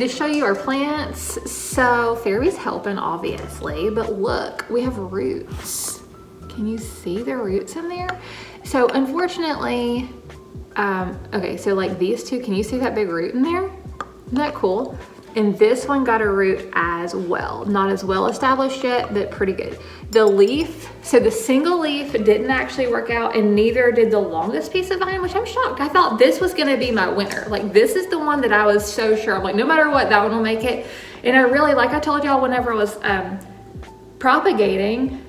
to show you our plants. So Fairby's helping, obviously, but look, we have roots. Can you see the roots in there? So unfortunately, okay, so like these two, can you see that big root in there? Isn't that cool? And this one got a root as well. Not as well established yet, but pretty good. The leaf, so the single leaf didn't actually work out, and neither did the longest piece of vine, which I'm shocked. I thought this was gonna be my winner. Like, this is the one that I was so sure. I'm like, no matter what, that one will make it. And I really, like I told y'all whenever I was propagating,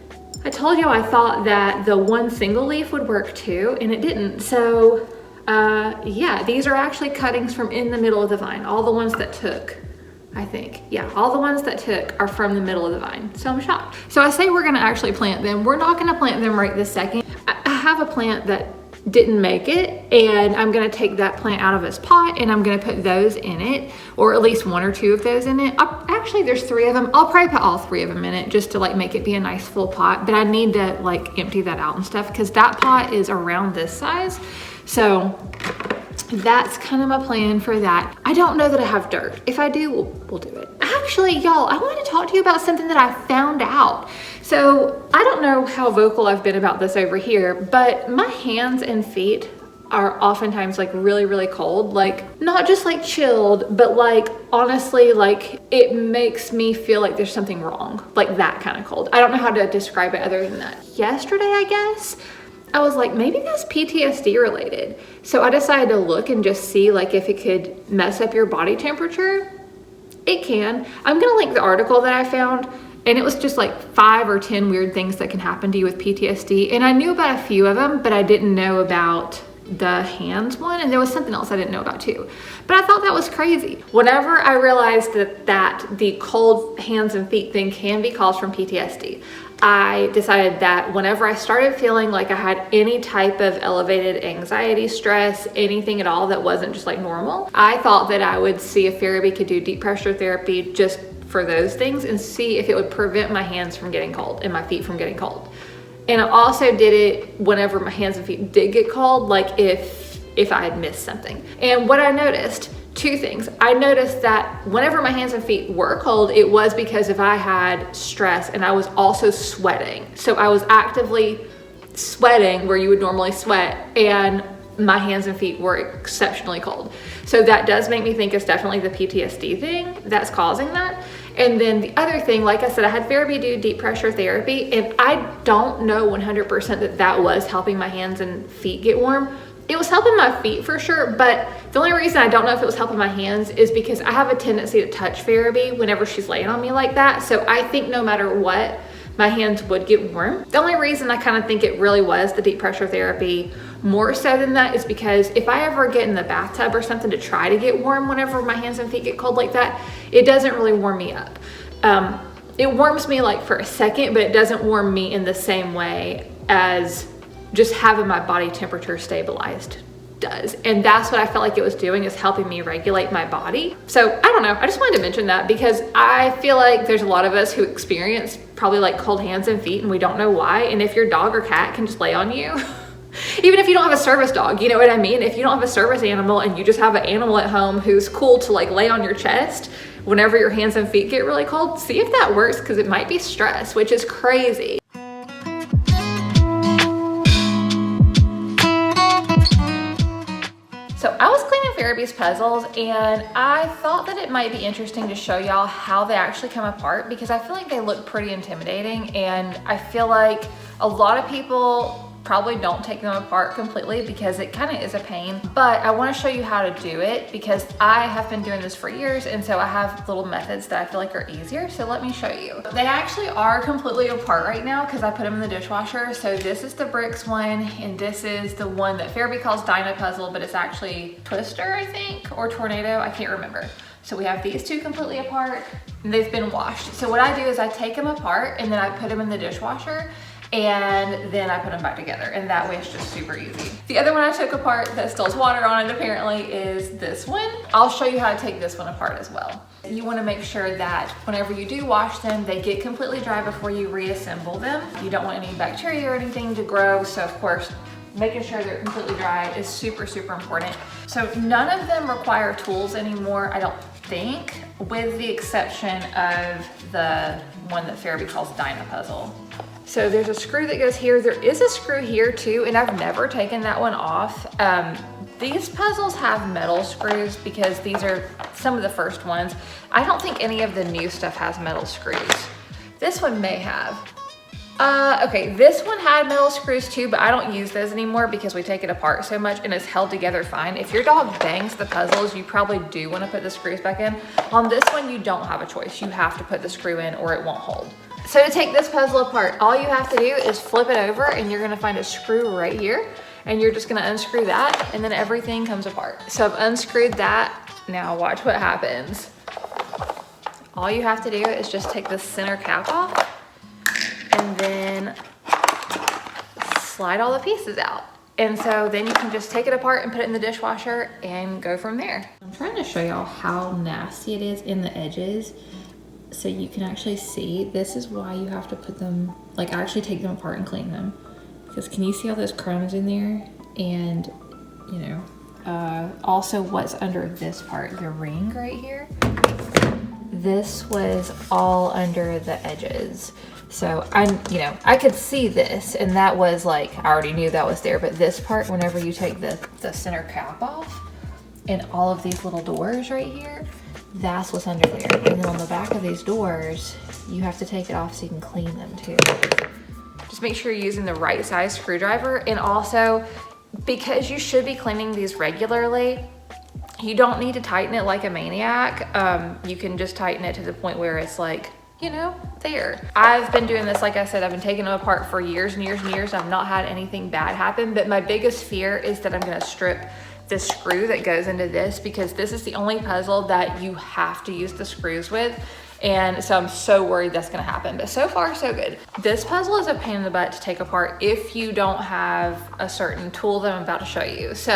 I told y'all I thought that the one single leaf would work too, and it didn't. So yeah, these are actually cuttings from in the middle of the vine. All the ones that took, I think. Yeah, all the ones that took are from the middle of the vine. So I'm shocked. So I say we're gonna actually plant them. We're not gonna plant them right this second. I have a plant that didn't make it, and I'm gonna take that plant out of its pot and I'm gonna put those in it, or at least one or two of those in it. Actually, there's 3 of them. I'll probably put all 3 of them in it just to like make it be a nice full pot, but I need to like empty that out and stuff because that pot is around this size. So that's kind of my plan for that. I don't know that I have dirt. If I do, we'll do it. Actually, y'all, I want to talk to you about something that I found out. So I don't know how vocal I've been about this over here, but my hands and feet are oftentimes like really, really cold. Like not just like chilled, but like honestly, like it makes me feel like there's something wrong. Like that kind of cold. I don't know how to describe it other than that. Yesterday, I guess, I was like, maybe that's PTSD related. So I decided to look and just see like if it could mess up your body temperature. It can. I'm gonna link the article that I found, and it was just like 5 or 10 weird things that can happen to you with PTSD. And I knew about a few of them, but I didn't know about the hands one, and there was something else I didn't know about too. But I thought that was crazy. Whenever I realized that the cold hands and feet thing can be caused from PTSD, I decided that whenever I started feeling like I had any type of elevated anxiety, stress, anything at all that wasn't just like normal, I thought that I would see if Fairby could do deep pressure therapy just for those things and see if it would prevent my hands from getting cold and my feet from getting cold. And I also did it whenever my hands and feet did get cold, like if I had missed something. And what I noticed, 2 things. I noticed that whenever my hands and feet were cold, it was because if I had stress and I was also sweating. So I was actively sweating where you would normally sweat, and my hands and feet were exceptionally cold. So that does make me think it's definitely the PTSD thing that's causing that. And then the other thing, like I said, I had Fairby do deep pressure therapy, and I don't know 100% that was helping my hands and feet get warm. It was helping my feet for sure, but the only reason I don't know if it was helping my hands is because I have a tendency to touch Fairby whenever she's laying on me like that. So I think no matter what, my hands would get warm. The only reason I kind of think it really was the deep pressure therapy more so than that is because if I ever get in the bathtub or something to try to get warm whenever my hands and feet get cold like that, it doesn't really warm me up. It warms me like for a second, but it doesn't warm me in the same way as just having my body temperature stabilized does. And that's what I felt like it was doing, is helping me regulate my body. So I don't know, I just wanted to mention that because I feel like there's a lot of us who experience probably like cold hands and feet and we don't know why. And if your dog or cat can just lay on you, even if you don't have a service dog, you know what I mean? If you don't have a service animal and you just have an animal at home who's cool to like lay on your chest whenever your hands and feet get really cold, see if that works, because it might be stress, which is crazy. So I was cleaning Fairby's puzzles, and I thought that it might be interesting to show y'all how they actually come apart, because I feel like they look pretty intimidating, and I feel like a lot of people probably don't take them apart completely because it kind of is a pain. But I want to show you how to do it because I have been doing this for years, and so I have little methods that I feel like are easier. So let me show you. They actually are completely apart right now because I put them in the dishwasher. So this is the bricks one, and this is the one that Fairby calls Dino Puzzle, but it's actually Twister, I think, or Tornado, I can't remember. So we have these 2 completely apart, and they've been washed. So what I do is I take them apart and then I put them in the dishwasher, and then I put them back together, and that way it's just super easy. The other one I took apart that still has water on it apparently is this one. I'll show you how to take this one apart as well. You want to make sure that whenever you do wash them, they get completely dry before you reassemble them. You don't want any bacteria or anything to grow, so of course making sure they're completely dry is super, super important. So none of them require tools anymore. I don't think, with the exception of the one that Farabee calls Dyna Puzzle. So there's a screw that goes here. There is a screw here too, and I've never taken that one off. These puzzles have metal screws because these are some of the first ones. I don't think any of the new stuff has metal screws. This one may have. Okay, this one had metal screws too, but I don't use those anymore because we take it apart so much and it's held together fine. If your dog bangs the puzzles, you probably do want to put the screws back in. On this one, you don't have a choice. You have to put the screw in or it won't hold. So to take this puzzle apart, all you have to do is flip it over and you're gonna find a screw right here, and you're just gonna unscrew that and then everything comes apart. So I've unscrewed that. Now watch what happens. All you have to do is just take the center cap off and then slide all the pieces out. And so then you can just take it apart and put it in the dishwasher and go from there. I'm trying to show y'all how nasty it is in the edges so you can actually see. This is why you have to put them, like actually take them apart and clean them. Because can you see all those crumbs in there? And you know, also what's under this part, the ring right here. This was all under the edges. So I could see this, and that was like, I already knew that was there, but this part, whenever you take the center cap off and all of these little doors right here, that's what's under there. And then on the back of these doors, you have to take it off so you can clean them too. Just make sure you're using the right size screwdriver, and also because you should be cleaning these regularly, you don't need to tighten it like a maniac. You can just tighten it to the point where it's like, you know, there. I've been doing this, like I said, I've been taking them apart for years and years and years. I've not had anything bad happen, but my biggest fear is that I'm gonna strip the screw that goes into this, because this is the only puzzle that you have to use the screws with. And so I'm so worried that's gonna happen, but so far so good. This puzzle is a pain in the butt to take apart if you don't have a certain tool that I'm about to show you. So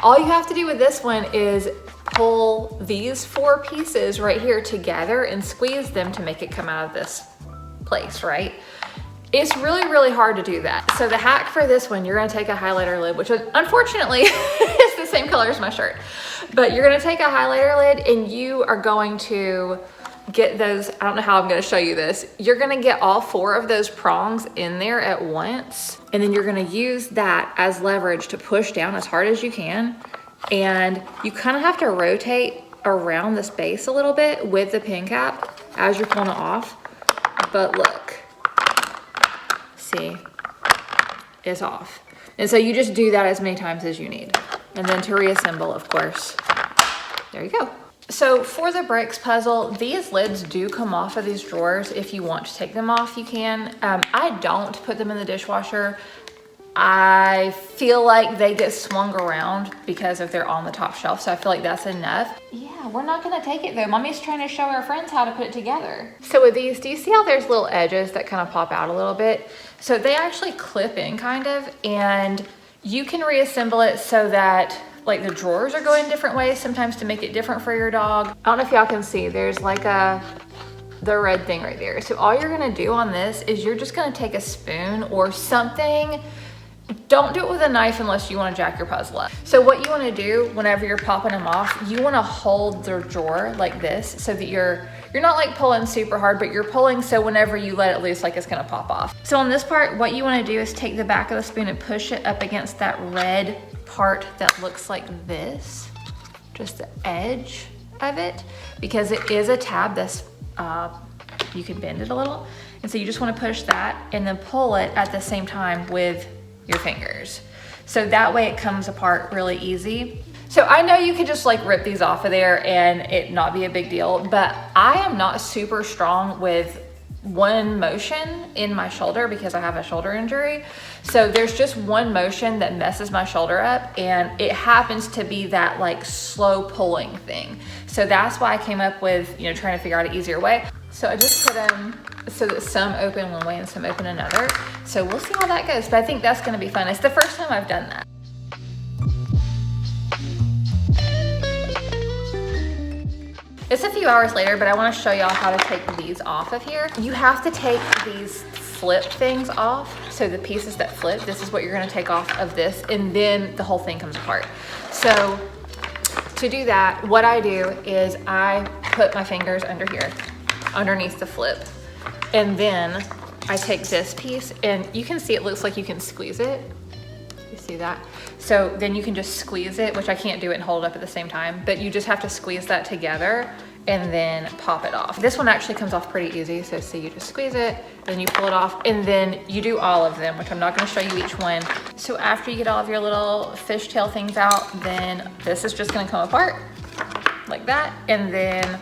all you have to do with this one is pull these 4 pieces right here together and squeeze them to make it come out of this place, right? It's really, really hard to do that. So the hack for this one, you're gonna take a highlighter lid, which unfortunately is the same color as my shirt. But you're gonna take a highlighter lid and you are going to get those, I don't know how I'm gonna show you this. You're gonna get all 4 of those prongs in there at once. And then you're gonna use that as leverage to push down as hard as you can. And you kind of have to rotate around this base a little bit with the pin cap as you're pulling it off. But look, see, it's off. And so you just do that as many times as you need. And then to reassemble, of course, there you go. So for the bricks puzzle, these lids do come off of these drawers. If you want to take them off, you can. I don't put them in the dishwasher. I feel like they get swung around because if they're on the top shelf, so I feel like that's enough. Yeah, we're not gonna take it though. Mommy's trying to show our friends how to put it together. So with these, do you see how there's little edges that kind of pop out a little bit? So they actually clip in kind of, and you can reassemble it so that like the drawers are going different ways sometimes to make it different for your dog. I don't know if y'all can see, there's like the red thing right there. So all you're gonna do on this is you're just gonna take a spoon or something. Don't do it with a knife unless you want to jack your puzzle up. So what you want to do whenever you're popping them off, you want to hold the drawer like this so that you're not like pulling super hard, but you're pulling so whenever you let it loose, like it's going to pop off. So on this part, what you want to do is take the back of the spoon and push it up against that red part that looks like this, just the edge of it, because it is a tab that's, you can bend it a little. And so you just want to push that and then pull it at the same time with your fingers. So that way it comes apart really easy. So I know you could just like rip these off of there and it not be a big deal, but I am not super strong with one motion in my shoulder because I have a shoulder injury. So there's just one motion that messes my shoulder up, and it happens to be that like slow pulling thing. So that's why I came up with, you know, trying to figure out an easier way. So I just put them so that some open one way and some open another. So we'll see how that goes, but I think that's gonna be fun. It's the first time I've done that. It's a few hours later, but I wanna show y'all how to take these off of here. You have to take these flip things off. So the pieces that flip, this is what you're gonna take off of this, and then the whole thing comes apart. So to do that, what I do is I put my fingers under here, underneath the flip, and then I take this piece, and you can see it looks like you can squeeze it. You see that? So then you can just squeeze it, which I can't do it and hold it up at the same time, but you just have to squeeze that together and then pop it off. This one actually comes off pretty easy. So see, you just squeeze it, then you pull it off, and then you do all of them, which I'm not gonna show you each one. So after you get all of your little fishtail things out, then this is just gonna come apart like that, and then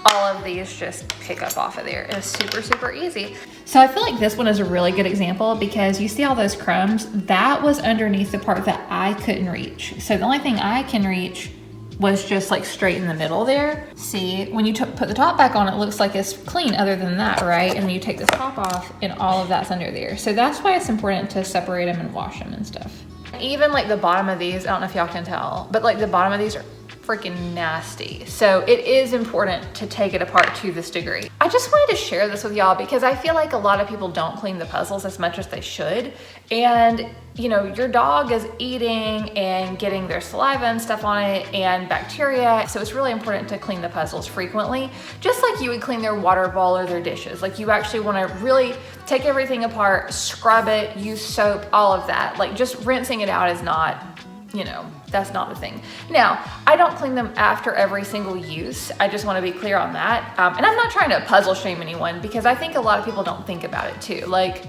all of these just pick up off of there. It's super, super easy. So I feel like this one is a really good example because you see all those crumbs? That was underneath the part that I couldn't reach. So the only thing I can reach was just like straight in the middle there. See, when you put the top back on, it looks like it's clean other than that, right? And then you take this top off and all of that's under there. So that's why it's important to separate them and wash them and stuff. Even like the bottom of these, I don't know if y'all can tell, but like the bottom of these are freaking nasty. So it is important to take it apart to this degree. I just wanted to share this with y'all because I feel like a lot of people don't clean the puzzles as much as they should. And you know, your dog is eating and getting their saliva and stuff on it and bacteria. So it's really important to clean the puzzles frequently, just like you would clean their water bowl or their dishes. Like you actually want to really take everything apart, scrub it, use soap, all of that. Like just rinsing it out is not, you know, that's not the thing. Now, I don't clean them after every single use. I just want to be clear on that. And I'm not trying to puzzle shame anyone because I think a lot of people don't think about it too. Like,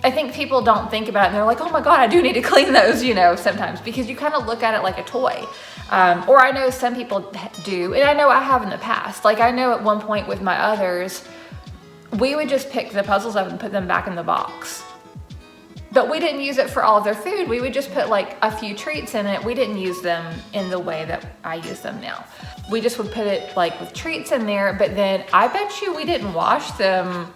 I think people don't think about it and they're like, oh my God, I do need to clean those, you know, sometimes because you kind of look at it like a toy. Or I know some people do, and I know I have in the past. Like I know at one point with my others, we would just pick the puzzles up and put them back in the box. But we didn't use it for all of their food. We would just put like a few treats in it. We didn't use them in the way that I use them now. We just would put it like with treats in there, but then I bet you we didn't wash them.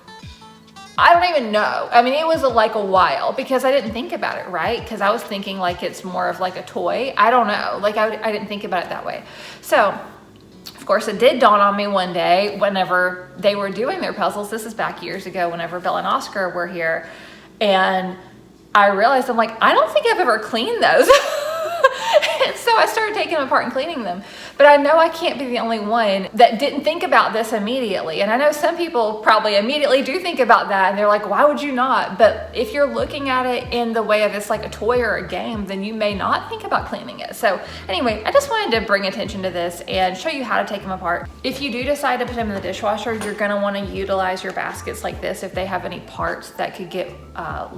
I don't even know. I mean, it was like a while because I didn't think about it, right? Because I was thinking like it's more of like a toy. I don't know. Like I didn't think about it that way. So of course it did dawn on me one day whenever they were doing their puzzles. This is back years ago whenever Bill and Oscar were here. And I realized, I'm like, I don't think I've ever cleaned those. And so I started taking them apart and cleaning them. But I know I can't be the only one that didn't think about this immediately. And I know some people probably immediately do think about that and they're like, why would you not? But if you're looking at it in the way of it's like a toy or a game, then you may not think about cleaning it. So anyway, I just wanted to bring attention to this and show you how to take them apart. If you do decide to put them in the dishwasher, you're gonna wanna utilize your baskets like this if they have any parts that could get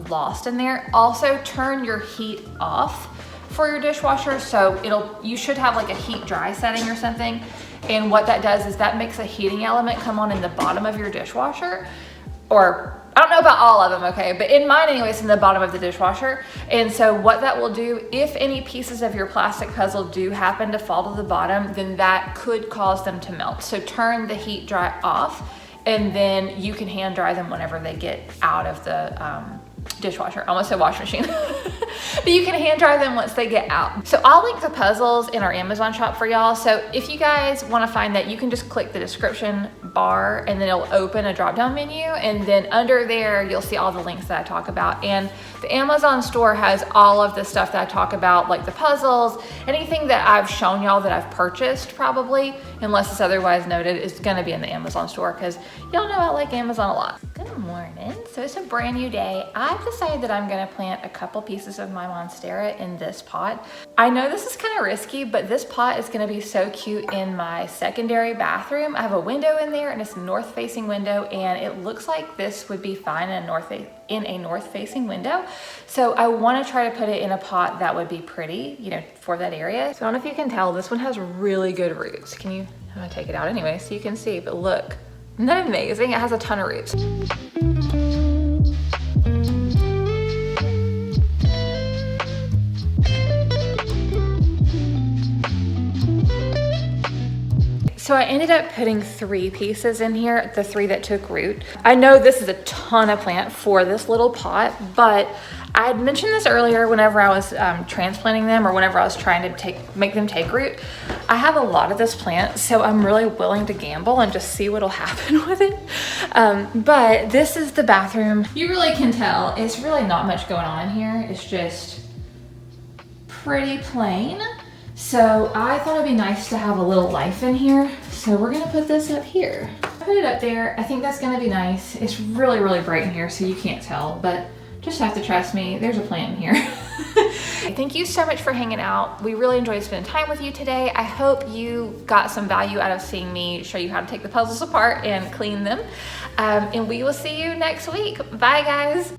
lost in there. Also turn your heat off for your dishwasher, so you should have like a heat dry setting or something, and what that does is that makes a heating element come on in the bottom of your dishwasher, or I don't know about all of them, okay, but in mine anyway, it's in the bottom of the dishwasher. And so what that will do, if any pieces of your plastic puzzle do happen to fall to the bottom, then that could cause them to melt. So turn the heat dry off, and then you can hand dry them whenever they get out of the dishwasher. I almost said wash machine. But you can hand dry them once they get out. So I'll link the puzzles in our Amazon shop for y'all. So if you guys want to find that, you can just click the description bar and then it'll open a drop down menu, and then under there you'll see all the links that I talk about. And the Amazon store has all of the stuff that I talk about, like the puzzles, anything that I've shown y'all that I've purchased, probably, unless it's otherwise noted, is going to be in the Amazon store because y'all know I like Amazon a lot. Good morning. So it's a brand new day. I've decided that I'm going to plant a couple pieces of my monstera in this pot. I know this is kind of risky, but this pot is going to be so cute in my secondary bathroom. I have a window in there and it's a north facing window, and it looks like this would be fine in a north facing window. So I want to try to put it in a pot that would be pretty, you know, for that area. So I don't know if you can tell, this one has really good roots. Can you, I'm going to take it out anyway so you can see, but look, isn't that amazing? It has a ton of roots. So I ended up putting 3 pieces in here, the 3 that took root. I know this is a ton of plant for this little pot, but I had mentioned this earlier whenever I was transplanting them, or whenever I was trying to make them take root. I have a lot of this plant, so I'm really willing to gamble and just see what'll happen with it. But this is the bathroom. You really can tell it's really not much going on in here. It's just pretty plain. So I thought it'd be nice to have a little life in here. So we're gonna put this up here. Put it up there. I think that's gonna be nice. It's really, really bright in here, so you can't tell, but just have to trust me. There's a plant in here. Thank you so much for hanging out. We really enjoyed spending time with you today. I hope you got some value out of seeing me show you how to take the puzzles apart and clean them. And we will see you next week. Bye, guys.